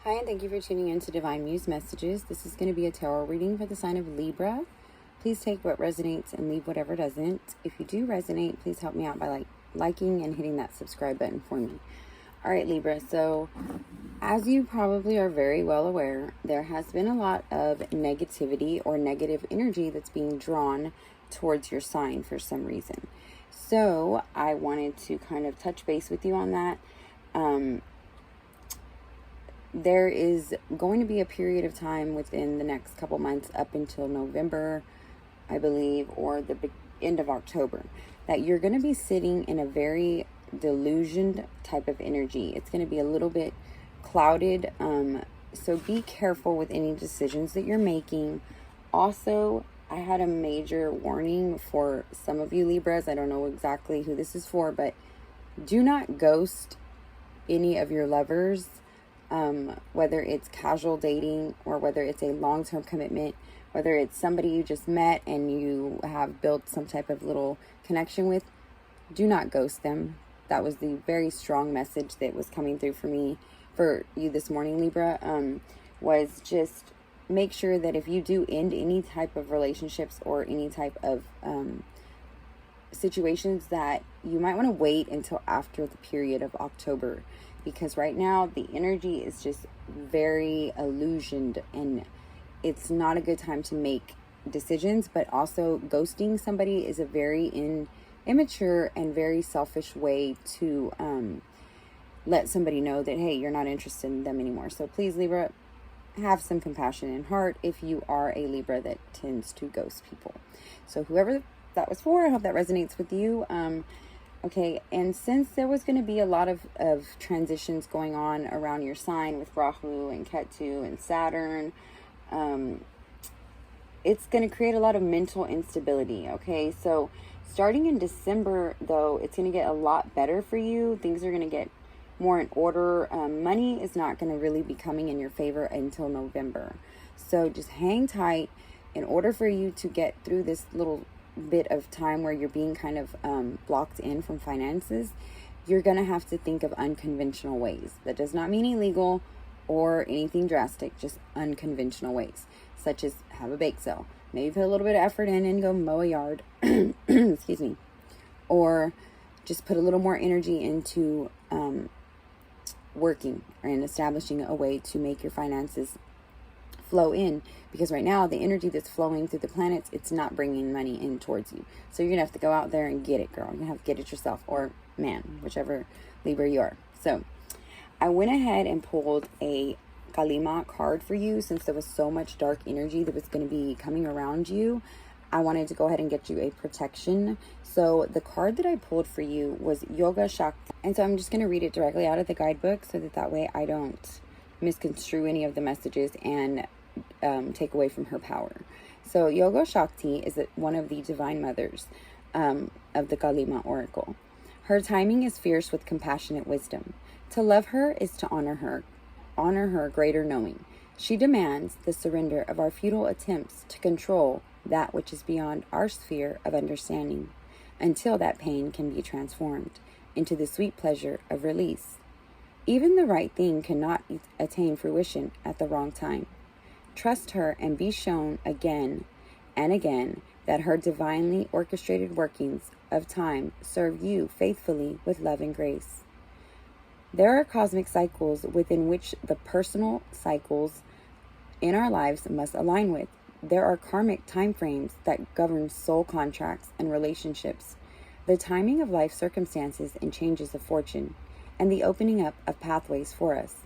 Hi, and thank you for tuning in to Divine Muse Messages. This is going to be a tarot reading for the sign of Libra. Please take what resonates and leave whatever doesn't. If you do resonate, please help me out by liking and hitting that subscribe button for me. All right, Libra. So, as you probably are very well aware, there has been a lot of negativity or negative energy that's being drawn towards your sign for some reason. So, I wanted to kind of touch base with you on that. There is going to be a period of time within the next couple months up until November, I believe, or the end of October, that you're going to be sitting in a very delusioned type of energy. It's going to be a little bit clouded. So be careful with any decisions that you're making. Also, I had a major warning for some of you Libras. I don't know exactly who this is for, but do not ghost any of your lovers. Whether it's casual dating or whether it's a long-term commitment, whether it's somebody you just met and you have built some type of little connection with, do not ghost them. That was the very strong message that was coming through for you this morning, Libra, was just make sure that if you do end any type of relationships or any type of situations, that you might want to wait until after the period of October. Because right now the energy is just very illusioned and it's not a good time to make decisions. But also ghosting somebody is a very immature and very selfish way to let somebody know that, hey, you're not interested in them anymore. So please, Libra, have some compassion in heart if you are a Libra that tends to ghost people. So whoever that was for, I hope that resonates with you. Okay, and since there was going to be a lot of transitions going on around your sign with Rahu and Ketu and Saturn, it's going to create a lot of mental instability, okay? So starting in December, though, it's going to get a lot better for you. Things are going to get more in order. Money is not going to really be coming in your favor until November. So just hang tight. In order for you to get through this little bit of time where you're being kind of blocked in from finances, you're gonna have to think of unconventional ways. That does not mean illegal or anything drastic, just unconventional ways, such as have a bake sale, maybe put a little bit of effort in and go mow a yard excuse me, or just put a little more energy into working and establishing a way to make your finances flow in, because right now the energy that's flowing through the planets, it's not bringing money in towards you. So you're gonna have to go out there and get it, girl. You're gonna have to get it yourself, or man, whichever Libra you are. So I went ahead and pulled a Kalima card for you. Since there was so much dark energy that was going to be coming around you, I wanted to go ahead and get you a protection. So the card that I pulled for you was Yoga Shakti, and so I'm just going to read it directly out of the guidebook so that way I don't misconstrue any of the messages and take away from her power. So Yoga Shakti is one of the divine mothers of the Kalima oracle. Her timing is fierce with compassionate wisdom. To love her is to honor her greater knowing. She demands the surrender of our futile attempts to control that which is beyond our sphere of understanding, until that pain can be transformed into the sweet pleasure of release. Even the right thing cannot attain fruition at the wrong time. Trust her and be shown again and again that her divinely orchestrated workings of time serve you faithfully with love and grace. There are cosmic cycles within which the personal cycles in our lives must align with. There are karmic time frames that govern soul contracts and relationships, the timing of life circumstances and changes of fortune, and the opening up of pathways for us.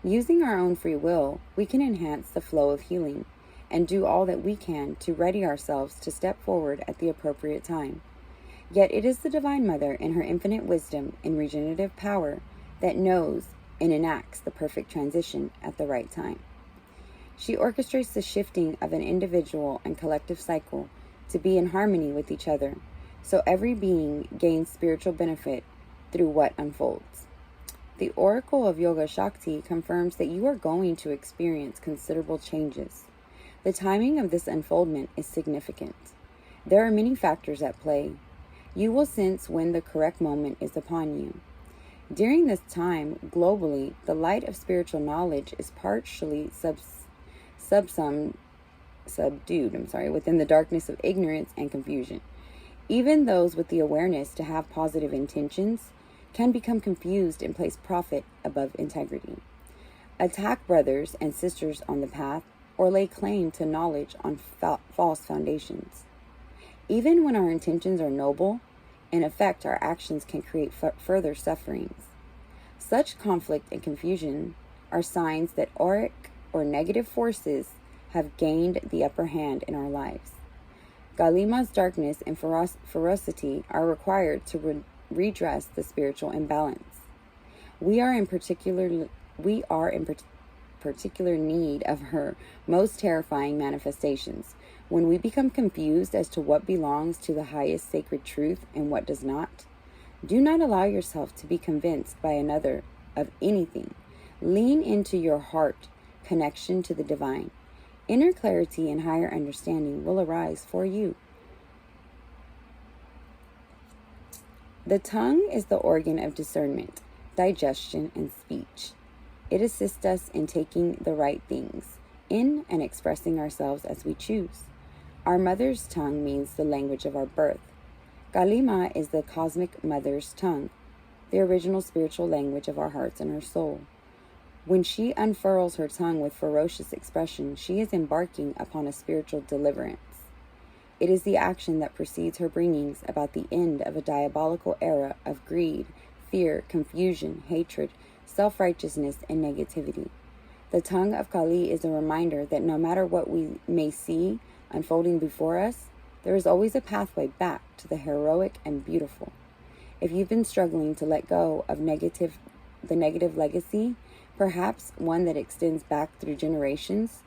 Using our own free will, we can enhance the flow of healing and do all that we can to ready ourselves to step forward at the appropriate time. Yet it is the Divine Mother in her infinite wisdom and regenerative power that knows and enacts the perfect transition at the right time. She orchestrates the shifting of an individual and collective cycle to be in harmony with each other, so every being gains spiritual benefit through what unfolds. The Oracle of Yoga Shakti confirms that you are going to experience considerable changes. The timing of this unfoldment is significant. There are many factors at play. You will sense when the correct moment is upon you. During this time, globally, the light of spiritual knowledge is partially subdued within the darkness of ignorance and confusion. Even those with the awareness to have positive intentions can become confused and place profit above integrity, attack brothers and sisters on the path, or lay claim to knowledge on false foundations. Even when our intentions are noble, in effect, our actions can create further sufferings. Such conflict and confusion are signs that auric or negative forces have gained the upper hand in our lives. Galima's darkness and ferocity are required to redress the spiritual imbalance. We are in particular need of her most terrifying manifestations. When we become confused as to what belongs to the highest sacred truth and what does not, do not allow yourself to be convinced by another of anything. Lean into your heart connection to the divine. Inner clarity and higher understanding will arise for you. The tongue is the organ of discernment, digestion, and speech. It assists us in taking the right things in and expressing ourselves as we choose. Our mother's tongue means the language of our birth. Galima is the cosmic mother's tongue, the original spiritual language of our hearts and our soul. When she unfurls her tongue with ferocious expression, she is embarking upon a spiritual deliverance. It is the action that precedes her bringings about the end of a diabolical era of greed, fear, confusion, hatred, self-righteousness, and negativity. The tongue of Kali is a reminder that no matter what we may see unfolding before us, there is always a pathway back to the heroic and beautiful. If you've been struggling to let go of the negative legacy, perhaps one that extends back through generations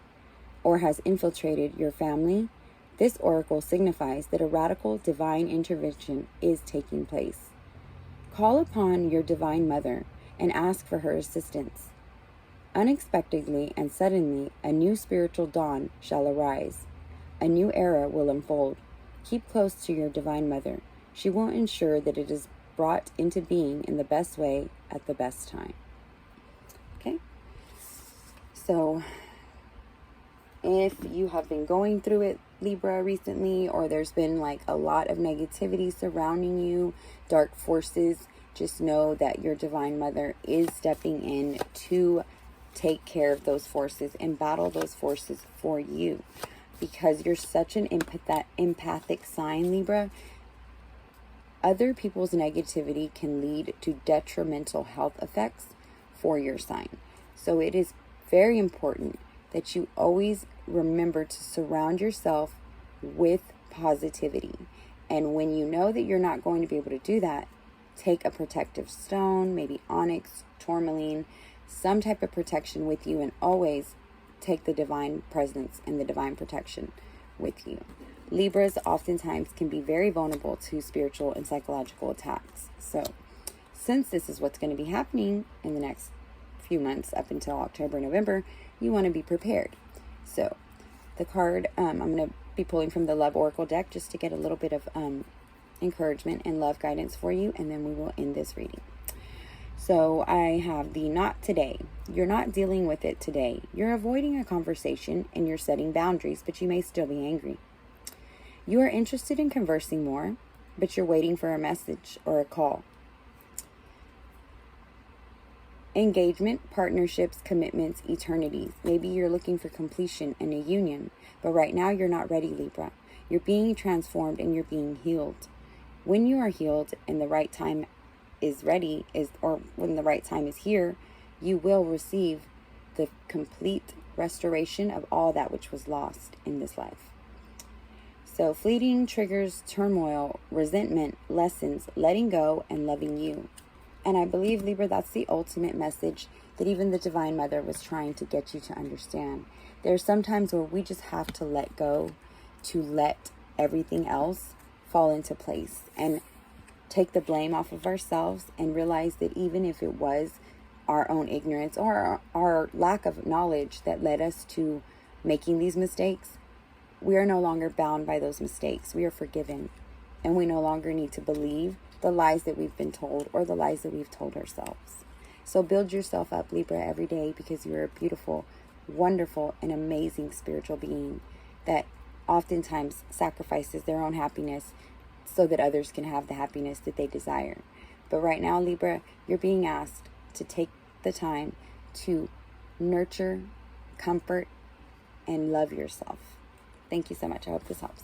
or has infiltrated your family, this oracle signifies that a radical divine intervention is taking place. Call upon your divine mother and ask for her assistance. Unexpectedly and suddenly, a new spiritual dawn shall arise. A new era will unfold. Keep close to your divine mother. She will ensure that it is brought into being in the best way at the best time. Okay? So, if you have been going through it, Libra, recently, or there's been like a lot of negativity surrounding you, dark forces, just know that your divine mother is stepping in to take care of those forces and battle those forces for you, because you're such an empathic sign, Libra. Other people's negativity can lead to detrimental health effects for your sign. So it is very important that you always remember to surround yourself with positivity. And when you know that you're not going to be able to do that, take a protective stone, maybe onyx, tourmaline, some type of protection with you, and always take the divine presence and the divine protection with you. Libras oftentimes can be very vulnerable to spiritual and psychological attacks. So since this is what's going to be happening in the next few months up until October, November, you want to be prepared. So the card, I'm going to be pulling from the Love Oracle deck just to get a little bit of encouragement and love guidance for you, and then we will end this reading. So I have the not today. You're not dealing with it today. You're avoiding a conversation and you're setting boundaries, but you may still be angry. You are interested in conversing more, but you're waiting for a message or a call. Engagement, partnerships, commitments, eternities. Maybe you're looking for completion in a union, but right now you're not ready, Libra. You're being transformed and you're being healed. When you are healed and the right time is ready, or when the right time is here, you will receive the complete restoration of all that which was lost in this life. So fleeting triggers turmoil, resentment, lessons, letting go, and loving you. And I believe, Libra, that's the ultimate message that even the Divine Mother was trying to get you to understand. There's some times where we just have to let go, to let everything else fall into place and take the blame off of ourselves, and realize that even if it was our own ignorance or our lack of knowledge that led us to making these mistakes, we are no longer bound by those mistakes. We are forgiven, and we no longer need to believe the lies that we've been told or the lies that we've told ourselves. So build yourself up, Libra, every day, because you're a beautiful, wonderful, and amazing spiritual being that oftentimes sacrifices their own happiness so that others can have the happiness that they desire. But right now, Libra, you're being asked to take the time to nurture, comfort, and love yourself. Thank you so much. I hope this helps.